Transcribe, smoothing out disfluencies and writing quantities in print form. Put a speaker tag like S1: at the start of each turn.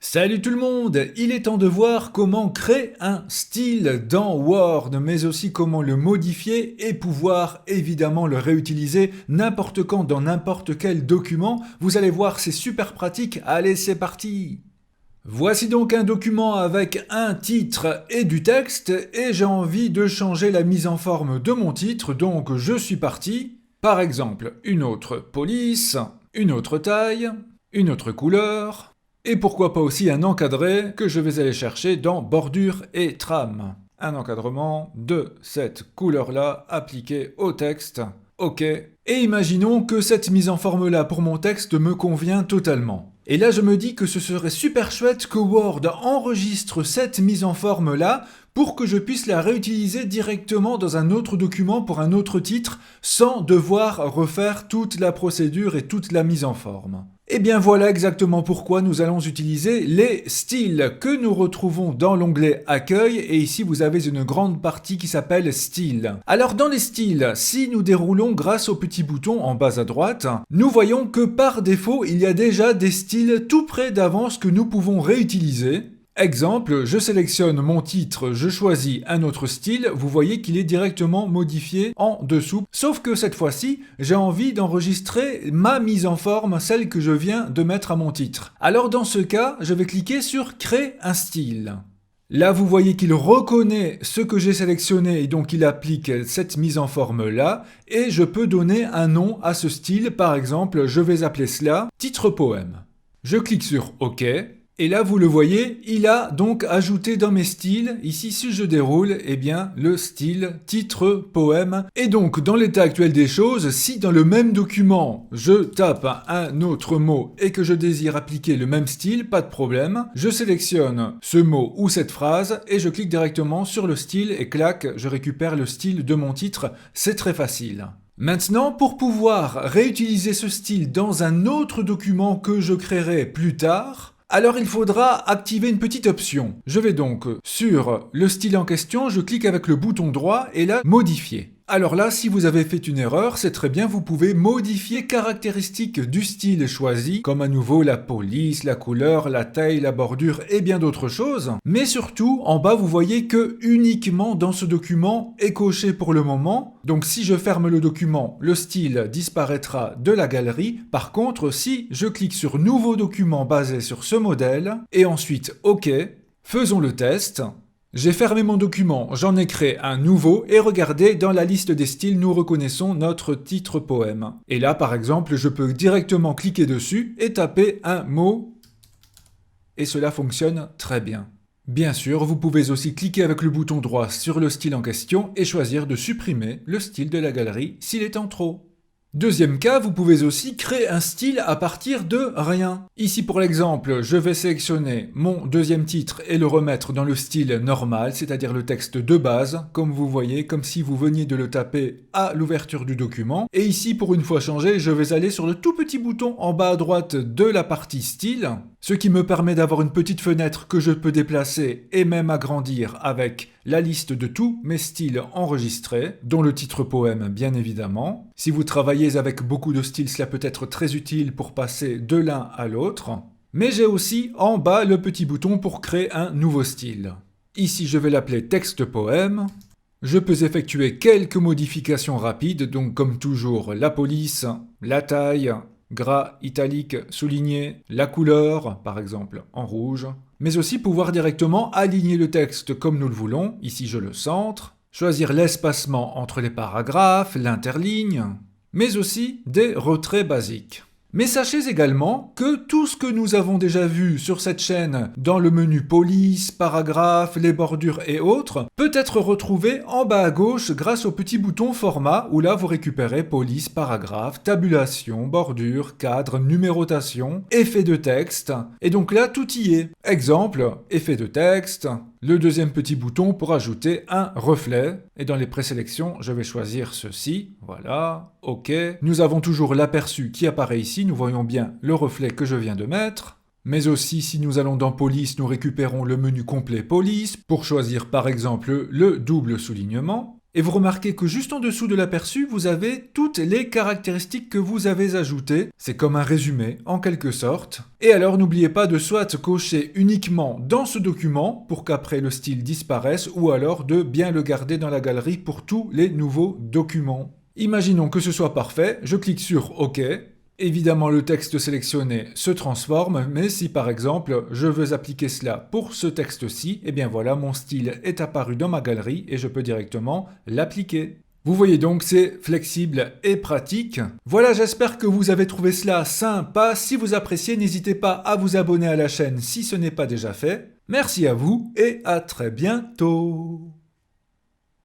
S1: Salut tout le monde! Il est temps de voir comment créer un style dans Word, mais aussi comment le modifier et pouvoir évidemment le réutiliser n'importe quand dans n'importe quel document. Vous allez voir, c'est super pratique. Allez, c'est parti! Voici donc un document avec un titre et du texte et j'ai envie de changer la mise en forme de mon titre, donc je suis parti. Par exemple, une autre police, une autre taille, une autre couleur. Et pourquoi pas aussi un encadré que je vais aller chercher dans bordure et trame. Un encadrement de cette couleur-là appliqué au texte. Ok. Et imaginons que cette mise en forme-là pour mon texte me convient totalement. Et là je me dis que ce serait super chouette que Word enregistre cette mise en forme-là pour que je puisse la réutiliser directement dans un autre document pour un autre titre sans devoir refaire toute la procédure et toute la mise en forme. Et bien voilà exactement pourquoi nous allons utiliser les styles que nous retrouvons dans l'onglet Accueil et ici vous avez une grande partie qui s'appelle Styles. Alors dans les styles, si nous déroulons grâce au petit bouton en bas à droite, nous voyons que par défaut il y a déjà des styles tout près d'avance que nous pouvons réutiliser. Exemple, je sélectionne mon titre, je choisis un autre style, vous voyez qu'il est directement modifié en dessous. Sauf que cette fois-ci, j'ai envie d'enregistrer ma mise en forme, celle que je viens de mettre à mon titre. Alors dans ce cas, je vais cliquer sur Créer un style. Là, vous voyez qu'il reconnaît ce que j'ai sélectionné et donc il applique cette mise en forme-là. Et je peux donner un nom à ce style, par exemple, je vais appeler cela titre poème. Je clique sur OK. Et là, vous le voyez, il a donc ajouté dans mes styles, ici si je déroule, eh bien le style titre poème. Et donc dans l'état actuel des choses, si dans le même document, je tape un autre mot et que je désire appliquer le même style, pas de problème. Je sélectionne ce mot ou cette phrase et je clique directement sur le style et clac, je récupère le style de mon titre. C'est très facile. Maintenant, pour pouvoir réutiliser ce style dans un autre document que je créerai plus tard, alors il faudra activer une petite option. Je vais donc sur le style en question, je clique avec le bouton droit et là, modifier. Alors là, si vous avez fait une erreur, c'est très bien, vous pouvez modifier les caractéristiques du style choisi, comme à nouveau la police, la couleur, la taille, la bordure et bien d'autres choses. Mais surtout, en bas, vous voyez que uniquement dans ce document est coché pour le moment. Donc si je ferme le document, le style disparaîtra de la galerie. Par contre, si je clique sur Nouveau document basé sur ce modèle, et ensuite OK, faisons le test. J'ai fermé mon document, j'en ai créé un nouveau et regardez, dans la liste des styles, nous reconnaissons notre titre poème. Et là, par exemple, je peux directement cliquer dessus et taper un mot et cela fonctionne très bien. Bien sûr, vous pouvez aussi cliquer avec le bouton droit sur le style en question et choisir de supprimer le style de la galerie s'il est en trop. Deuxième cas, vous pouvez aussi créer un style à partir de rien. Ici pour l'exemple, je vais sélectionner mon deuxième titre et le remettre dans le style normal, c'est-à-dire le texte de base, comme vous voyez, comme si vous veniez de le taper à l'ouverture du document. Et ici, pour une fois changé, je vais aller sur le tout petit bouton en bas à droite de la partie style, ce qui me permet d'avoir une petite fenêtre que je peux déplacer et même agrandir avec la liste de tous mes styles enregistrés, dont le titre poème bien évidemment. Si vous travaillez avec beaucoup de styles, cela peut être très utile pour passer de l'un à l'autre. Mais j'ai aussi en bas le petit bouton pour créer un nouveau style. Ici je vais l'appeler texte poème. Je peux effectuer quelques modifications rapides, donc comme toujours la police, la taille, gras, italique, souligné, la couleur, par exemple en rouge, mais aussi pouvoir directement aligner le texte comme nous le voulons, ici je le centre, choisir l'espacement entre les paragraphes, l'interligne, mais aussi des retraits basiques. Mais sachez également que tout ce que nous avons déjà vu sur cette chaîne dans le menu police, paragraphes, les bordures et autres peut être retrouvé en bas à gauche grâce au petit bouton format où là vous récupérez police, paragraphe, tabulation, bordure, cadre, numérotation, effet de texte et donc là tout y est. Exemple, effet de texte, le deuxième petit bouton pour ajouter un reflet. Et dans les présélections, je vais choisir ceci. Voilà, OK. Nous avons toujours l'aperçu qui apparaît ici. Nous voyons bien le reflet que je viens de mettre. Mais aussi, si nous allons dans Police, nous récupérons le menu complet Police pour choisir par exemple le double soulignement. Et vous remarquez que juste en dessous de l'aperçu, vous avez toutes les caractéristiques que vous avez ajoutées. C'est comme un résumé, en quelque sorte. Et alors, n'oubliez pas de soit cocher uniquement dans ce document pour qu'après le style disparaisse, ou alors de bien le garder dans la galerie pour tous les nouveaux documents. Imaginons que ce soit parfait, je clique sur OK. Évidemment, le texte sélectionné se transforme, mais si par exemple je veux appliquer cela pour ce texte-ci, eh bien voilà, mon style est apparu dans ma galerie et je peux directement l'appliquer. Vous voyez donc, c'est flexible et pratique. Voilà, j'espère que vous avez trouvé cela sympa. Si vous appréciez, n'hésitez pas à vous abonner à la chaîne si ce n'est pas déjà fait. Merci à vous et à très bientôt.